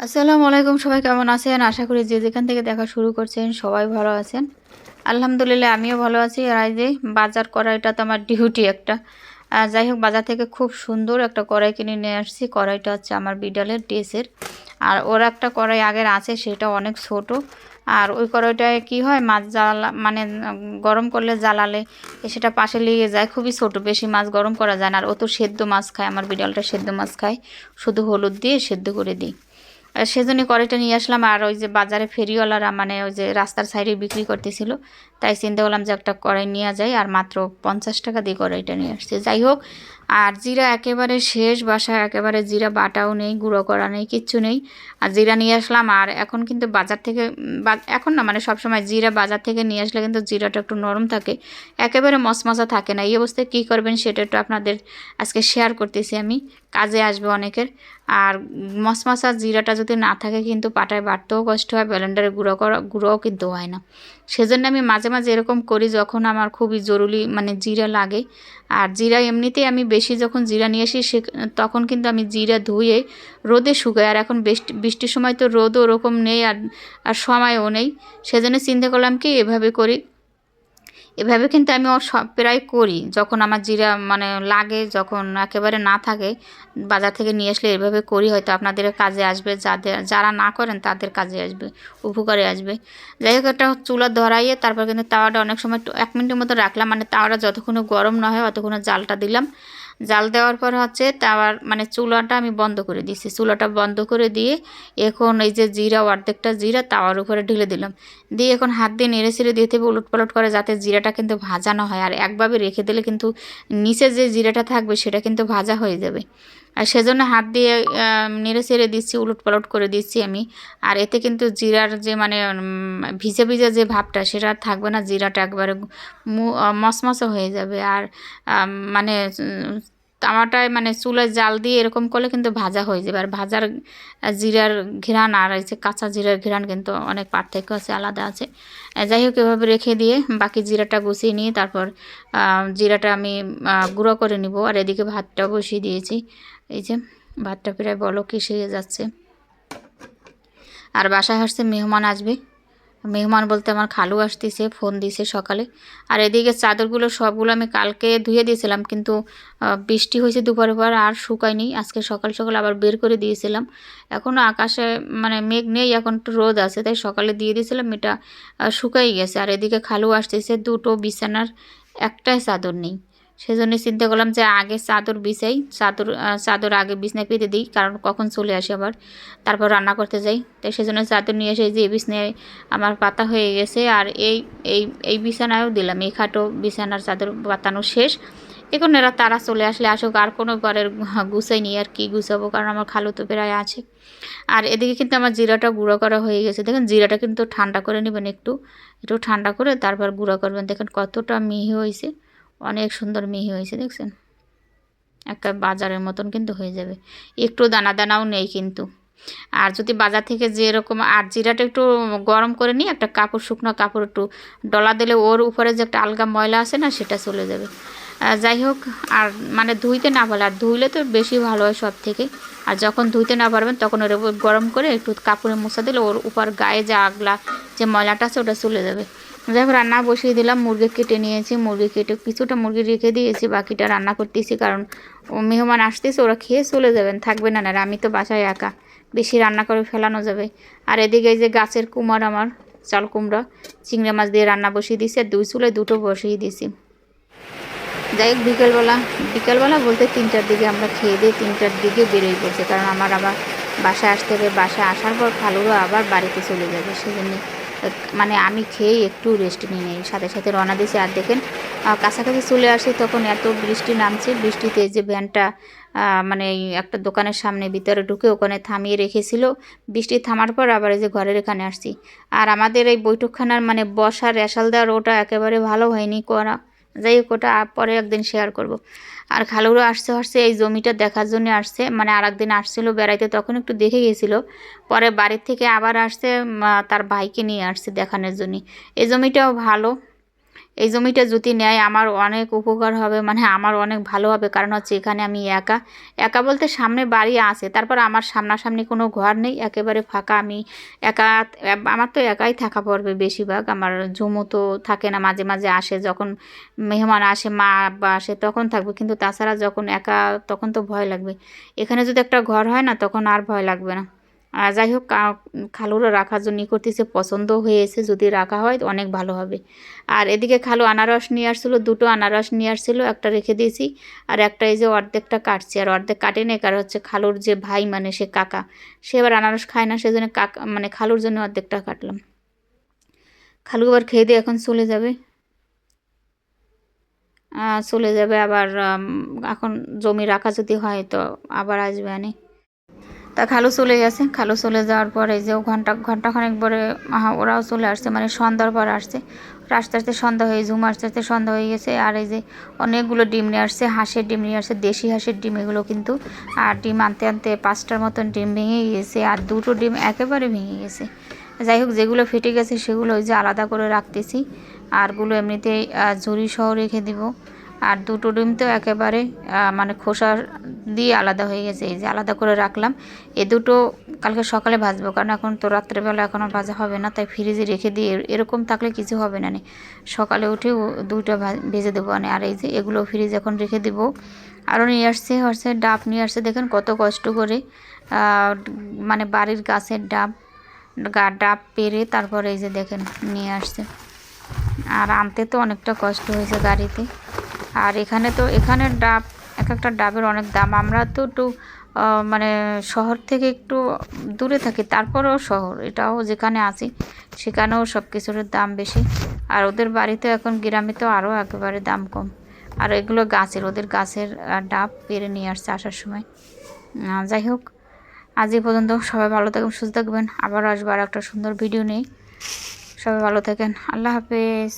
আসসালামু আলাইকুম, সবাই কেমন আছেন? আশা করি যে যেখান থেকে দেখা শুরু করছেন সবাই ভালো আছেন। আলহামদুলিল্লাহ আমিও ভালো আছি। আর এই যে বাজার করা, এটা তো আমার ডিউটি একটা। যাই হোক, বাজার থেকে খুব সুন্দর একটা কড়াই কিনে নিয়ে আসছি। কড়াইটা হচ্ছে আমার বিডালের ড্রেসের। আর ওর একটা কড়াই আগের আছে, সেটা অনেক ছোট। আর ওই কড়াইটায় কি হয়, মাছ জ্বালা মানে গরম করলে জ্বালালে সেটা পাশে লেগে যায়। খুবই ছোট, বেশি মাছ গরম করা যায় না। আর ও তো সেদ্ধ মাছ খায়, আমার বিড়ালটা সেদ্ধ মাছ খায়, শুধু হলুদ দিয়ে সেদ্ধ করে দিই। সেজন্য কড়াইটা নিয়ে আসলাম। আর ওই যে বাজারে ফেরিওয়ালারা মানে ওই যে রাস্তার সাইডে বিক্রি করতেছিল, তাই চিন্তা করলাম যে একটা কড়াই নেওয়া যায়। আর মাত্র 50 টাকা দিয়ে কড়াইটা নিয়ে আসছে। যাই হোক, আর জিরা একেবারে শেষ, বাসায় একেবারে জিরা বাটাও নেই, গুঁড়ো করা নেই, কিচ্ছু নেই। আর জিরা নিয়ে আসলাম। আর এখন কিন্তু বাজার থেকে এখন না, মানে সবসময় জিরা বাজার থেকে নিয়ে আসলে কিন্তু জিরাটা একটু নরম থাকে, একেবারে মশমশা থাকে না। এই অবস্থায় কী করবেন সেটা একটু আপনাদের আজকে শেয়ার করতেছি আমি, কাজে আসবে অনেকের। আর মশমশা জিরাটা যদি না থাকে কিন্তু পাটায় বাটতেও কষ্ট হয়, ব্লেন্ডারে গুঁড়োও কিন্তু হয় না। সেজন্য আমি মাঝে মাঝে এরকম করি, যখন আমার খুবই জরুরি মানে জিরা লাগে। আর জিরা এমনিতেই আমি বেশি যখন জিরা নিয়ে আসি তখন কিন্তু আমি জিরা ধুয়ে রোদে শুকাই। আর এখন বৃষ্টির সময় তো রোদও ওরকম নেই, আর সময়ও নেই। সেজন্য চিন্তা করলাম কি এভাবে করি। এভাবে কিন্তু আমি সব প্রায় করি, যখন আমার জিরা মানে লাগে, যখন একেবারে না থাকে বাজার থেকে নিয়ে আসলে এভাবে করি। হয়তো আপনাদের কাজে আসবে, যারা না করেন তাদের কাজে আসবে, উপকারে আসবে। যাই হোক, একটা চুলা ধরাইয়ে তারপর কিন্তু তাওয়াটা অনেক সময় 1 মিনিটের মতো রাখলাম, মানে তাওয়াটা যতক্ষণ গরম না হয় অতক্ষণ জালটা দিলাম। জাল দেওয়ার পর হচ্ছে তাওয়ার মানে চুলাটা আমি বন্ধ করে দিয়েছি। চুলাটা বন্ধ করে দিয়ে এখন এই যে জিরা, অর্ধেকটা জিরা তাওয়ার উপরে ঢেলে দিলাম। দিয়ে এখন হাত দিয়ে নেড়ে ছেড়ে দিতে হবে উলটপালট করে, যাতে জিরাটা কিন্তু ভাজা না হয়। আর একভাবে রেখে দিলে কিন্তু নিচে যে জিরাটা থাকবে সেটা কিন্তু ভাজা হয়ে যাবে। আর সেজন্য হাত দিয়ে নেড়ে ছেড়ে দিচ্ছি, উলটপালট করে দিচ্ছি আমি। আর এতে কিন্তু জিরার যে মানে ভিজে ভিজে যে ভাবটা সেটা আর থাকবে না, জিরাটা একবারে মসমসে হয়ে যাবে। আর মানে তাওয়াটায় মানে চুলায় জাল দিয়ে এরকম করলে কিন্তু ভাজা হয়ে যাবে। আর ভাজার জিরার ঘ্রাণ আর এই যে কাঁচা জিরার ঘ্রাণ কিন্তু অনেক পার্থক্য আছে, আলাদা আছে। যাই হোক, এভাবে রেখে দিয়ে বাকি জিরাটা গুছিয়ে নিয়ে তারপর জিরাটা আমি গুঁড়ো করে নিব। আর এদিকে ভাতটা বসিয়ে দিয়েছি। এই যে ভাতটা প্রায় বলক এসে যাচ্ছে। আর বাসায় আসছে মেহমান আসবে। মেহমান বলতে আমার খালু আসতেছে, ফোন দিছে সকালে। আর এদিকে চাদরগুলো সবগুলো আমি কালকে ধুয়ে দিয়েছিলাম, কিন্তু বৃষ্টি হয়েছে দুপুরের পর আর শুকায়নি। আজকে সকাল সকাল আবার বের করে দিয়েছিলাম। এখনও আকাশে মানে মেঘ নেই, এখন একটু রোদ আছে, তাই সকালে দিয়ে দিয়েছিলাম, এটা শুকাই গেছে। আর এদিকে খালু আসতেছে, দুটো বিছানার একটাই চাদর নেই। সেজন্য চিন্তা করলাম যে আগে চাদর বিছাই, চাদর আগে বিছনায় পেতে দিই, কারণ কখন চলে আসে আবার, তারপর রান্না করতে যাই। তাই সেজন্য চাদর নিয়ে এসে যে বিছনায় আমার পাতা হয়ে গেছে। আর এই এই বিছানায়ও দিলাম, এই খাটো বিছানার চাদর পাতানো শেষ। এখন এরা তারা চলে আসলে আসুক, আর কোনো ঘরের গুছাই নিই, আর কি গুছাবো, কারণ আমার খালু তো প্রায় আছে। আর এদিকে কিন্তু আমার জিরাটা গুঁড়ো করা হয়ে গেছে। দেখেন, জিরাটা কিন্তু ঠান্ডা করে নেবেন, একটু একটু ঠান্ডা করে তারপর গুঁড়ো করবেন। দেখেন কতটা মিহি হয়েছে, অনেক সুন্দর মিহি হয়েছে, দেখছেন একটা বাজারের মতন কিন্তু হয়ে যাবে। একটু দানা দানাও নেই কিন্তু। আর যদি বাজার থেকে যেরকম, আর জিরাটা একটু গরম করে নিয়ে একটা কাপড়, শুকনো কাপড় একটু ডলা দিলে ওর উপরে যে একটা আলগা ময়লা আছে না, সেটা চলে যাবে। যাই হোক, আর মানে ধুইতে না পারলে, আর ধুইলে তো বেশি ভালো হয় সব থেকে। আর যখন ধুইতে না পারবেন তখন ওর উপর গরম করে একটু কাপড়ে মোছা দিলে ওর উপর গায়ে যে আগলা যে ময়লাটা আছে ওটা চলে যাবে। যাই হোক, রান্না বসিয়ে দিলাম। মুরগি কেটে নিয়েছি, মুরগি কেটে কিছুটা মুরগি রেখে দিয়েছি, বাকিটা রান্না করতেছি, কারণ ও মেহমান আসতেছে, ওরা খেয়ে চলে যাবেন, থাকবে না। আর আমি তো বাসায় একা, বেশি রান্না করে ফেলানো যাবে। আর এদিকে এই যে গাছের কুমার, আমার চাল কুমড়া, চিংড়ি মাছ দিয়ে রান্না বসিয়ে দিয়েছি। আর দুই চুলায় দুটো বসিয়ে দিয়েছি। যাই হোক, বিকেলবেলা বলতে 3টার দিকে আমরা খেয়ে দিয়ে 3টার দিকে বেরোই পড়ছে, কারণ আমার আবার বাসায় আসতে হবে। বাসায় আসার পর খালুরও আবার বাড়িতে চলে যাবে, সেজন্য মানে আমি খেয়ে একটু রেস্ট নিয়ে নেই, সাথে সাথে রওনা দিয়েছি। আর দেখেন কাছাকাছি চলে আসি তখন এত বৃষ্টি নামছে। বৃষ্টিতে যে ভ্যানটা মানে একটা দোকানের সামনে ভিতরে ঢুকে ওখানে থামিয়ে রেখেছিল, বৃষ্টি থামার পর আবার এই যে ঘরের এখানে আসছি। আর আমাদের এই বৈঠকখানার মানে বসার রেশাল দেওয়ার ওটা একেবারে ভালো হয়নি করা। যাই হোক, ওটা পরে একদিন শেয়ার করব। আর খালুরও আসছে এই জমিটা দেখার জন্য আসছে, মানে আর একদিন আসছিল বেড়াইতে, তখন একটু দেখে গেছিলো। পরে বাড়ির থেকে আবার আসছে, তার ভাইকে নিয়ে আসছে দেখানোর জন্য। এই জমিটাও ভালো, এই জমিটা যদি নেয় আমার অনেক উপকার হবে, মানে আমার অনেক ভালো হবে। কারণ হচ্ছে এখানে আমি একা, একা বলতে সামনে বাড়ি আছে, তারপর আমার সামনাসামনি কোনো ঘর নেই, একেবারে ফাঁকা। আমি একা, আমার তো একাই থাকা পড়বে বেশিরভাগ। আমার জমু তো থাকে না, মাঝে মাঝে আসে, যখন মেহমান আসে, মা আব্বা আসে তখন থাকবে, কিন্তু তাছাড়া যখন একা তখন তো ভয় লাগবে। এখানে যদি একটা ঘর হয় না তখন আর ভয় লাগবে না। যাই হোক, খালুরও রাখার জন্য করতেছে, পছন্দ হয়েছে, যদি রাখা হয় অনেক ভালো হবে। আর এদিকে খালু আনারস নিয়ে আসছিলো, দুটো আনারস নিয়ে আসছিলো, একটা রেখে দিয়েছি আর একটা এই যে অর্ধেকটা কাটছি। আর অর্ধেক কাটে নেই, কারণ হচ্ছে খালুর যে ভাই মানে সে কাকা, সে এবার আনারস খায় না, সেজন্য কাকা মানে খালুর জন্য অর্ধেকটা কাটলাম। খালু আবার খেয়ে দিয়ে এখন চলে যাবে, চলে যাবে আবার। এখন জমি রাখা যদি হয় তো আবার আসবে আনি। তা খালু চলে গেছে, খালু চলে যাওয়ার পর এই যে ঘন্টাখানেক পরে ওরাও চলে আসছে, মানে সন্ধ্যার পর আসছে। আস্তে আস্তে সন্ধ্যা হয়ে, ঝুম আস্তে আস্তে সন্ধ্যা হয়ে গেছে। আর এই যে অনেকগুলো ডিম নিয়ে আসছে, হাঁসের ডিম নিয়ে আসছে, দেশি হাঁসের ডিম এগুলো কিন্তু। আর ডিম আনতে আনতে 5টার মতন ডিম ভেঙে গেছে, আর দুটো ডিম একেবারে ভেঙে গেছে। যাই হোক, যেগুলো ফেটে গেছে সেগুলো ওই যে আলাদা করে রাখতেছি, আরগুলো এমনিতেই ঝুড়ি সহ রেখে দিব। আর দুটো ডিম তো একেবারে মানে খোসা দিয়ে আলাদা হয়ে গেছে, এই যে আলাদা করে রাখলাম। এ দুটো কালকে সকালে ভাজবো, কারণ এখন তো রাত্রেবেলা এখনও ভাজা হবে না, তাই ফ্রিজে রেখে দিয়ে এরকম থাকলে কিছু হবে না, সকালে উঠে দুইটা ভেজে দেবো। আর এই যে এগুলো ফ্রিজ এখন রেখে দেবো। আরও নিয়ে আসছে ডাব নিয়ে আসছে, দেখেন কত কষ্ট করে, মানে বাড়ির গাছের ডাব পেরে তারপরে এই যে দেখেন নিয়ে আসছে। আর আনতে তো অনেকটা কষ্ট হয়েছে গাড়িতে। আর এখানের ডাব, এক একটা ডাবের অনেক দাম। আমরা তো একটু মানে শহর থেকে একটু দূরে থাকি, তারপরেও শহর এটাও যেখানে আছি সেখানেও সব কিছুর দাম বেশি। আর ওদের বাড়িতে এখন গ্রামে তো আরও একেবারে দাম কম। আর এগুলো ওদের গাছের ডাব পেরে নিয়ে আসছে আসার সময়। যাই হোক, আজ এই পর্যন্ত। সবাই ভালো থাকবেন, সুস্থ থাকবেন, আবার আসবো আর একটা সুন্দর ভিডিও নেই। সবাই ভালো থাকেন, আল্লাহ হাফেজ।